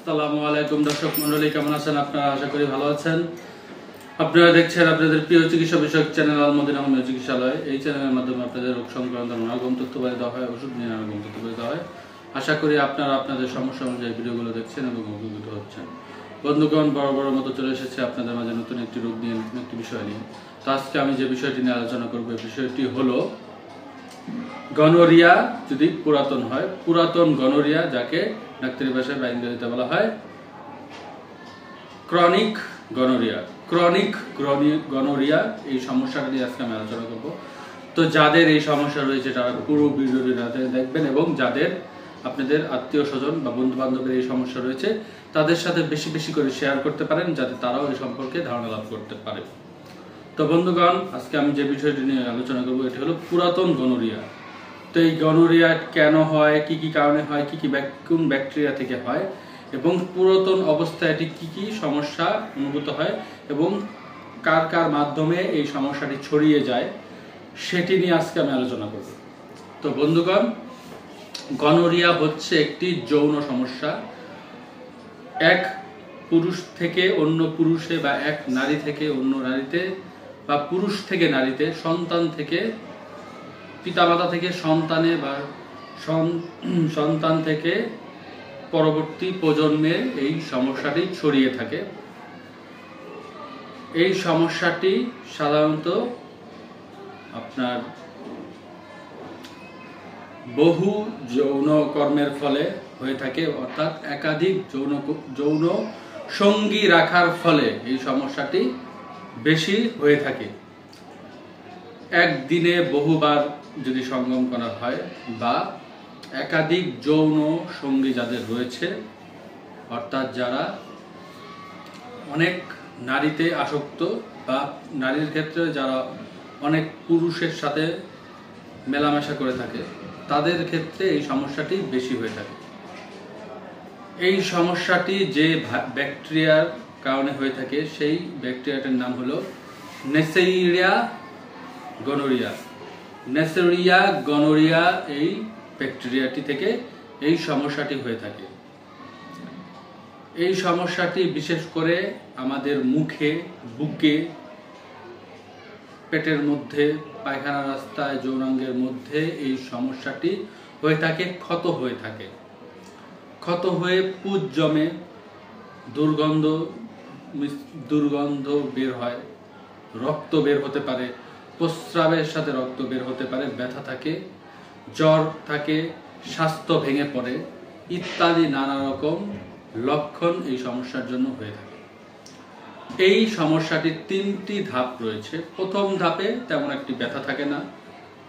আসসালামু আলাইকুম দর্শক মণ্ডলী, কেমন আছেন আপনারা? আশা করি ভালো আছেন। আপনারা দেখছেন আপনাদের প্রিয় চিকিৎসা বিষয়ক চ্যানেল আল মদিনা হোমিও চিকিৎসালয়। এই চ্যানেলের মাধ্যমে আপনাদের রোগ সংক্রান্ত নানারকম তথ্য বলে দেওয়া হয়, ওষুধ নিয়ে নানারকম তথ্য বলে দেওয়া হয়। আশা করি আপনারা আপনাদের সমস্যা অনুযায়ী ভিডিওগুলো দেখছেন এবং উপকৃত হচ্ছেন। বন্ধুগণ, বড় বড় মতো চলে এসেছে আপনাদের মাঝে নতুন একটি রোগ নিয়ে, নতুন একটি বিষয় নিয়ে। তো আজকে আমি যে বিষয়টি নিয়ে আলোচনা করবো, বিষয়টি হলো গনোরিয়া যদি পুরাতন হয়, পুরাতন গনোরিয়া, যাকে ডাক্তারি ভাষায় বা ইংরেজিতে বলা হয় ক্রনিক গনোরিয়া। ক্রনিক গনোরিয়া এই সমস্যাটা নিয়ে আজকে আমি আলোচনা করব। তো যাদের এই সমস্যা রয়েছে তারা পুরো ভিডিওটি দেখবেন, এবং যাদের আপনাদের আত্মীয় স্বজন বা বন্ধু বান্ধবের এই সমস্যা রয়েছে তাদের সাথে বেশি বেশি করে শেয়ার করতে পারেন, যাতে তারাও এই সম্পর্কে ধারণা লাভ করতে পারে। তো বন্ধুগণ, আজকে আমি যে বিষয়টি নিয়ে আলোচনা করবো এটি হলো পুরাতন গনোরিয়া। তো এই গনোরিয়া কেন হয়, কি কি কারণে হয়, কি কি কোন ব্যাকটেরিয়া থেকে হয়, এবং পুরাতন অবস্থায় এটি কি কি সমস্যা অনুভূত হয় এবং কার কার মাধ্যমে এই সমস্যাটি ছড়িয়ে যায়, সেটি নিয়ে আজকে আমি আলোচনা করব। তো বন্ধুগণ, গনোরিয়া হচ্ছে একটি যৌন সমস্যা। এক পুরুষ থেকে অন্য পুরুষে, বা এক নারী থেকে অন্য নারীতে, বা পুরুষ থেকে নারীতে, সন্তান থেকে পিতামাতা থেকে সন্তানে, বা সন্তান থেকে পরবর্তী প্রজন্মে এই সমস্যাটি ছড়িয়ে থাকে। এই সমস্যাটি সাধারণত আপনার বহু যৌন কর্মের ফলে হয়ে থাকে, অর্থাৎ একাধিক যৌন সঙ্গী রাখার ফলে এই সমস্যাটি বেশি হয়ে থাকে। একদিনে বহুবার যদি সঙ্গম করা হয়, বা একাধিক যৌন সঙ্গী যাদের রয়েছে, অর্থাৎ যারা অনেক নারীতে আসক্ত, বা নারীর ক্ষেত্রে যারা অনেক পুরুষের সাথে মেলামেশা করে থাকে, তাদের ক্ষেত্রে এই সমস্যাটি বেশি হয়ে থাকে। এই সমস্যাটি যে ব্যাকটেরিয়ার কারণে হয়ে থাকে, সেই ব্যাকটেরিয়াটার নাম হলো নেসেরিয়া গনোরিয়া। নেসেরিয়া গনোরিয়া এই ব্যাকটেরিয়াটি থেকে এই সমস্যাটি হয়ে থাকে। এই সমস্যাটি বিশেষ করে আমাদের মুখে, বুকে, পেটের মধ্যে, পায়খানা রাস্তায়, যৌনাঙ্গের মধ্যে এই সমস্যাটি হয়ে থাকে, ক্ষত হয়ে থাকে। ক্ষত হয়ে পুঁজ জমে, দুর্গন্ধ বের হয়, রক্ত বের হতে পারে, প্রস্রাবের সাথে রক্ত বের হতে পারে, ব্যথা থাকে, জ্বর থাকে, স্বাস্থ্য ভেঙে পড়ে ইত্যাদি নানা রকম লক্ষণ এই সমস্যার জন্য হয়ে থাকে। এই সমস্যাটির 3টি ধাপ রয়েছে। প্রথম ধাপে তেমন একটি ব্যথা থাকে না,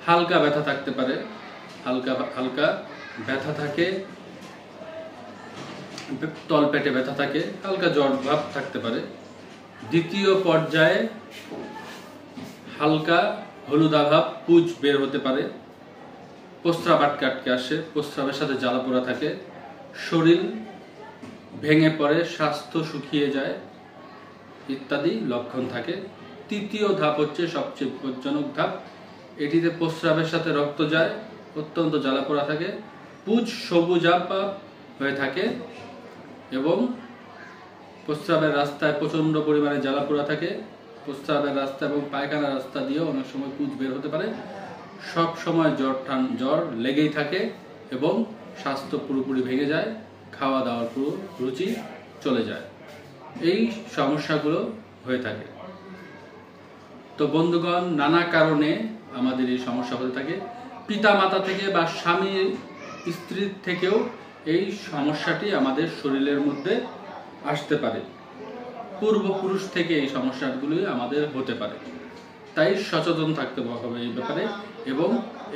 হালকা ব্যথা থাকতে পারে, হালকা ব্যথা থাকে, তলপেটে ব্যথা থাকে, হালকা জ্বর ভাব থাকতে পারে। দ্বিতীয় পর্যায়ে হালকা হলুদাভাব, পুঁজ বের হতে পারে, প্রস্রাব আটকে আসে, প্রস্রাবের সাথে জ্বালাপোড়া থাকে, শরীর ভেঙে পড়ে, স্বাস্থ্য শুকিয়ে যায় ইত্যাদি লক্ষণ থাকে। তৃতীয় ধাপ হচ্ছে সবচেয়ে বিপজ্জনক ধাপ। এটিতে প্রস্রাবের সাথে রক্ত যায়, অত্যন্ত জ্বালাপোড়া থাকে, পুঁজ সবুজাভ হয়ে থাকে, এবং প্রস্রাবের রাস্তায় প্রচন্ড পরিমাণে জ্বালাপোড়া থাকে। প্রস্রাবের রাস্তা এবং পায়খানার রাস্তা দিয়েও অনেক সময় পুঁজ বের হতে পারে। সব সময় জ্বর লেগেই থাকে, এবং স্বাস্থ্য পুরোপুরি ভেঙে যায়, খাওয়া দাওয়ার পুরো রুচি চলে যায়। এই সমস্যাগুলো হয়ে থাকে। তো বন্ধুগণ, নানা কারণে আমাদের এই সমস্যা হতে থাকে। পিতা মাতা থেকে বা স্বামী স্ত্রীর থেকেও এই সমস্যাটি আমাদের শরীরের মধ্যে আসতে পারে। পূর্বপুরুষ থেকে এই সমস্যাগুলি আমাদের হতে পারে। তাই সচেতন থাকতে হবে এই ব্যাপারে। এবং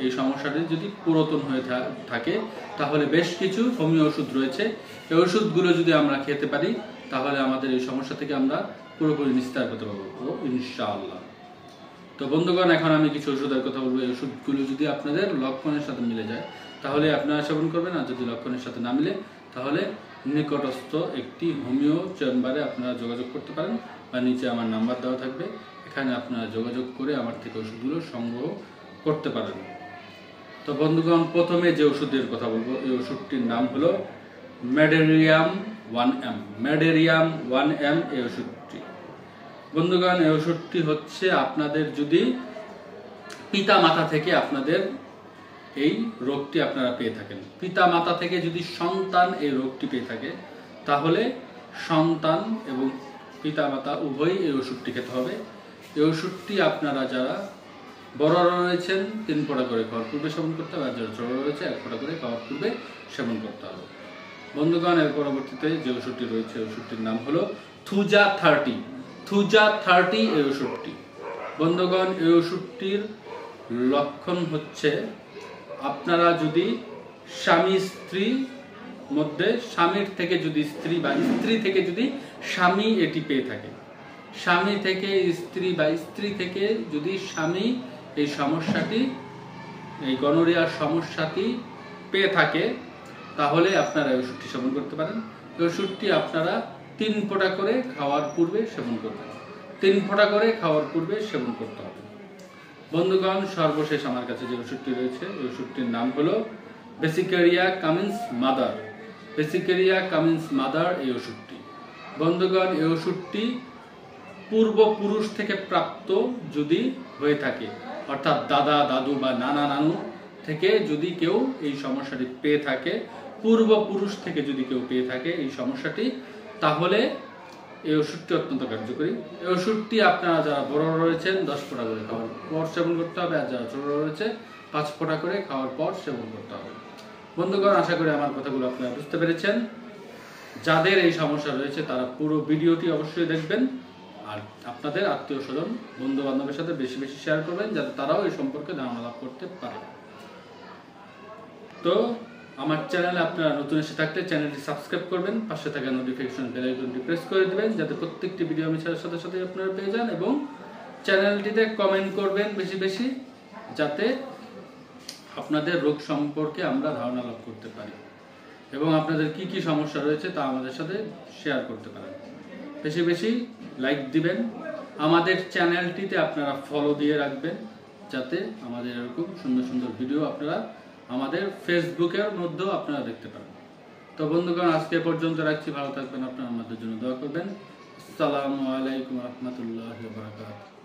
এই সমস্যাটি যদি পুরাতন হয়ে থাকে, তাহলে বেশ কিছু হোমিও ওষুধ রয়েছে। এই ওষুধগুলো যদি আমরা খেতে পারি, তাহলে আমাদের এই সমস্যা থেকে আমরা পুরোপুরি নিস্তার করতে পারবো ইনশাআল্লাহ। তো বন্ধুগণ, এখন আমি কিছু ওষুধের কথা বলবো। এই ওষুধগুলো যদি আপনাদের লক্ষণের সাথে মিলে যায়, তাহলে আপনারা সেবন করবেন। আর যদি লক্ষণের সাথে না মিলে, তাহলে নিকটস্থ একটি হোমিও চেম্বারে আপনারা যোগাযোগ করতে পারেন, বা নিচে আমার নাম্বার দেওয়া থাকবে, এখানে আপনারা যোগাযোগ করে আমার থেকে ওষুধগুলো সংগ্রহ করতে পারেন। তো বন্ধুগণ, প্রথমে যে ওষুধের কথা বলবো, এই ওষুধটির নাম হলো মেডেরিয়াম 1M, মেডেরিয়াম 1M এই ওষুধটি। বন্ধুগণ, এই ওষুধটি হচ্ছে আপনাদের যদি পিতা মাতা থেকে আপনাদের এই রোগটি আপনারা পেয়ে থাকেন, পিতা মাতা থেকে যদি সন্তান এই রোগটি পেয়ে থাকে, তাহলে সন্তান এবং পিতা মাতা উভয়ই এই ওষুধটি খেতে হবে। এই ওষুধটি আপনারা যারা বড় রয়েছেন 3 ফোঁটা করে খাওয়ার পূর্বে সেবন করতে হবে, আর যারা ছোট রয়েছে 1 ফোঁটা করে খাওয়ার পূর্বে সেবন করতে হবে। বন্ধুগণ, এর পরবর্তীতে যে ওষুধটি রয়েছে, ওষুধটির নাম হলো থুজা 30। থুজা 30 এই ওষুধটি। বন্ধুগণ, এই ওষুধটির লক্ষণ হচ্ছে আপনারা যদি স্বামী স্ত্রী মধ্যে স্বামীর থেকে যদি স্ত্রী বা স্ত্রী থেকে যদি স্বামী এটি পেয়ে থাকে, স্বামী থেকে স্ত্রী বা স্ত্রী থেকে যদি স্বামী এই সমস্যাটি, এই গনোরিয়ার সমস্যাটি পেয়ে থাকে, তাহলে আপনারা এই ওষুধটি সেবন করতে পারেন। এই ওষুধটি আপনারা 3 ফোঁটা করে খাওয়ার পূর্বে সেবন করবেন। 3 ফোঁটা করে খাওয়ার পূর্বে সেবন করতে হবে। বন্ধুগণ, সর্বশেষ আমার কাছে যে ওষুধটি রয়েছে, এই ওষুধটির নাম হলো বেসিকেরিয়া কামিন্স মাদার। বেসিকেরিয়া কামিন্স মাদার এই ওষুধটি। বন্ধুগণ, এই ওষুধটি পূর্বপুরুষ থেকে প্রাপ্ত যদি হয়ে থাকে, অর্থাৎ দাদা দাদু বা নানা নানু থেকে যদি কেউ এই সমস্যাটি পেয়ে থাকে, পূর্বপুরুষ থেকে যদি কেউ পেয়ে থাকে এই সমস্যাটি, তাহলে এই ওষুধটি অত্যন্ত কার্যকরী। এই ওষুধটি আপনারা যারা বড় রয়েছেন 10 ফোঁটা করে খাওয়ার পর সেবন করতে হবে, আর যারা ছোট রয়েছে 5 ফোঁটা করে খাওয়ার পর সেবন করতে হবে। বন্ধুগণ, আশা করি আমার কথাগুলো আপনারা বুঝতে পেরেছেন। যাদের এই সমস্যা রয়েছে তারা পুরো ভিডিওটি অবশ্যই দেখবেন, আর আপনাদের আত্মীয় স্বজন বন্ধু বান্ধবের সাথে বেশি বেশি শেয়ার করবেন, যাতে তারাও এই সম্পর্কে ধারণা লাভ করতে পারে। তো আমার চ্যানেলে আপনারা নতুন এসে থাকলে চ্যানেলটি সাবস্ক্রাইব করবেন, পাশে থাকা নোটিফিকেশন বেল আইকনটি প্রেস করে দিবেন, যাতে প্রত্যেকটি ভিডিও আমি ছাড়ার সাথে সাথে আপনারা পেয়ে যান, এবং চ্যানেলটিতে কমেন্ট করবেন বেশি বেশি, যাতে আপনাদের রোগ সম্পর্কে আমরা ধারণা লাভ করতে পারি, এবং আপনাদের কি কি সমস্যা রয়েছে তা আমাদের সাথে শেয়ার করতে পারেন। বেশি বেশি লাইক দিবেন, আমাদের চ্যানেলটিতে আপনারা ফলো দিয়ে রাখবেন, যাতে আমাদের এরকম সুন্দর সুন্দর ভিডিও আপনারা আমাদের ফেসবুকের মধ্যেও আপনারা দেখতে পারেন। তো বন্ধুগণ, আজকে পর্যন্ত রাখছি। ভালো থাকবেন, আপনারা আমাদের জন্য দোয়া করবেন। আসসালামু আলাইকুম রহমতুল্লাহি ওয়া বারাকাতুহু।